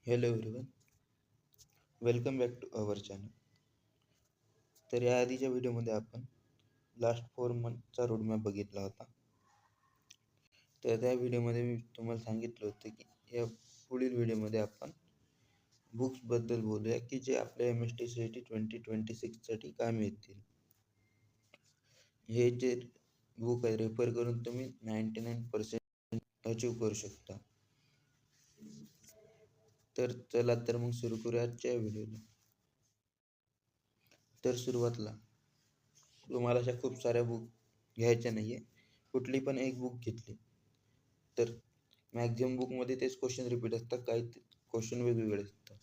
Hello everyone, welcome back to our channel. तर या आधीच्या व्हिडिओमध्ये आपण लास्ट 4 मंथचा रोडमॅप बघितला होता. तर त्या व्हिडिओमध्ये मी तुम्हाला सांगितलं होतं की या पुढील व्हिडिओमध्ये आपण बुक्सबद्दल बोलूया की जे आपल्या MST-CET 2026साठी कामी येतील. हे जे बुक आहे रेफर करून तुम्ही 99% अचीव करू शकता. तर चला तर मग सुरू करूया आजच्या व्हिडिओला. तर सुरुवातीला तुम्हाला अशा खूप साऱ्या बुक घ्यायच्या नाही आहे. कुठली पण एक बुक घेतली तर मॅक्झिमम बुकमध्ये तेच क्वेश्चन रिपीट असतात, काही क्वेश्चन वेगवेगळे असतात.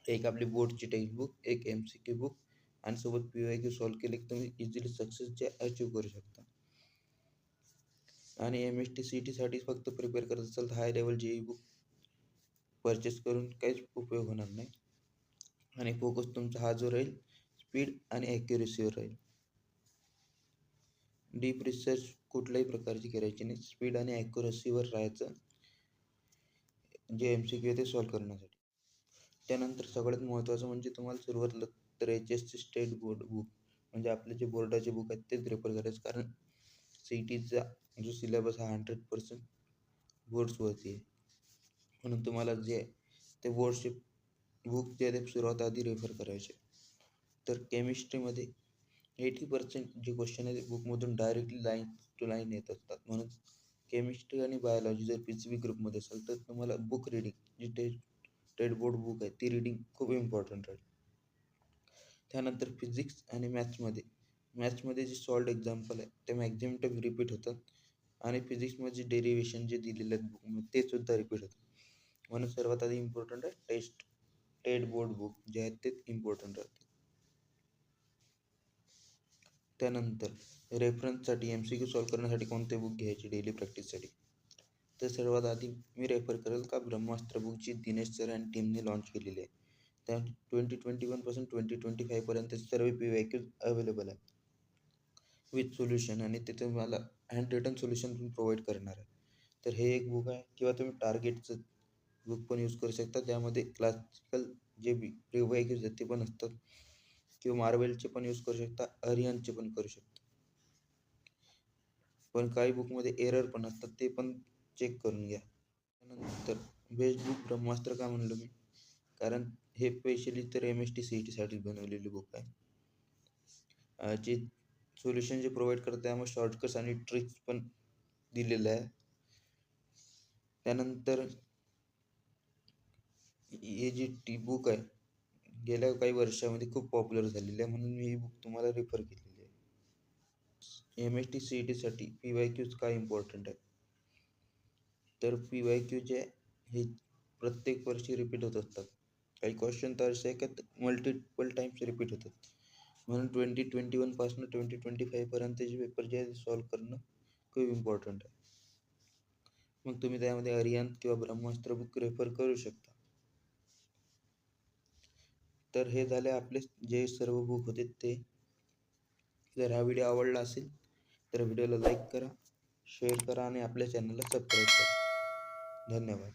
एक आपली बोर्डची टेक्स्ट बुक, एक MCQ बुक आणि सोबत PYQ सॉल्व्ह केले की तुम्ही इझिली सक्सेसचे अचीव करू शकता. आणि MST-CET फक्त प्रिपेअर करत असाल तर high level JEE book purchase करून काहीच उपयोग होणार नाही. आणि फोकस तुमचा हा जो राहील स्पीड आणि ॲक्युरेसीवर राहील. डीप रिसर्च कुठल्याही प्रकारची करायची नाही, स्पीड आणि ॲक्युरेसीवर राहायचं जे MCQ ते सॉल्व्ह करण्यासाठी. त्यानंतर सगळ्यात महत्त्वाचं म्हणजे तुम्हाला सुरुवातीला तर HSC स्टेट बोर्ड बुक म्हणजे आपले जे बोर्डाचे बुक आहेत तेच रेफर करायचं, कारण CETचा जो सिलेबस हा 100% बोर्ड्सवरती आहे. म्हणून तुम्हाला जे ते बोर्डचे बुक जे ते सुरुवात आधी रेफर करायचे. तर केमिस्ट्रीमध्ये 80% जे क्वेश्चन आहे ते बुकमधून डायरेक्टली लाईन टू लाईन येत असतात. म्हणून केमिस्ट्री आणि बायोलॉजी जर PCB ग्रुपमध्ये असेल तर तुम्हाला बुक रिडिंग जी स्टेट बोर्ड बुक आहे ती रिडिंग खूप इम्पॉर्टंट राहील. त्यानंतर फिजिक्स आणि मॅथ्समध्ये जे सॉल्ड एक्झाम्पल आहे ते मॅक्झिमम टाइम रिपीट होतात आणि फिजिक्समध्ये जे डेरिव्हेशन जे दिलेले आहेत बुकमध्ये ते सुद्धा रिपीट होतात. म्हणून सर्वात आधी इम्पॉर्टंट आहे स्टेट बोर्ड बुक जे आहेत ते इम्पॉर्टंट राहते. त्यानंतर रेफरन्ससाठी MCQ सॉल्व्ह करण्यासाठी कोणते बुक घ्यायचे डेली प्रॅक्टिससाठी, तर सर्वात आधी मी रेफर करेल का ब्रह्मास्त्र बुक जी दिनेश सर आणि टीमने लॉन्च केलेली आहे. त्या 2021 पासून 2025 पर्यंत सर्व PYQ अवेलेबल आहे विथ सोल्युशन आणि ते तुम्हाला हँड रिटन सोल्युशन पण प्रोव्हाइड करणार आहे. तर हे एक बुक आहे. किंवा तुम्ही टार्गेटचं बुक पण यूज करू शकता, त्यामध्ये क्लासिकल जे PYQ आहेत ते पण असतात, किंवा मार्वेलचे पण यूज करू शकता, अरियनचे पण करू शकता. पण काही बुकमध्ये एरर पण असतात, ते पण चेक करून घ्या. त्यानंतर बेस्ट बुक ब्रह्मास्त्र का म्हणलो मी, कारण हे स्पेशली तर MST-CET बनवलेली बुक आहे. जे सोल्युशन जे प्रोव्हाइड करतात त्यामुळे शॉर्टकट्स आणि ट्रिक्स पण दिलेलं आहे. त्यानंतर ही जी बुक आहे गेल्या काही वर्षामध्ये खूप पॉप्युलर झालेली आहे, म्हणून मी ही बुक तुम्हाला रेफर केलेली आहे. MST-CET PYQs का इम्पॉर्टंट आहे, तर PYQ जे हे प्रत्येक वर्षी रिपीट होत असतात. काही क्वेश्चन तर असे आहे की मल्टिपल टाइम्स रिपीट होतात. म्हणून 2021 पासून 2025 पर्यंतचे पेपर जे आहे सॉल्व्ह करणं खूप इम्पॉर्टंट आहे. मग तुम्ही त्यामध्ये अरिहंत किंवा ब्रह्मास्त्र बुक रेफर करू शकता. तर हे झाले आपले जे सर्व बुक होते ते. जर हा व्हिडिओ आवडला असेल तर व्हिडिओला लाईक करा, शेअर करा आणि आपल्या चॅनलला सबस्क्राईब करा. धन्यवाद.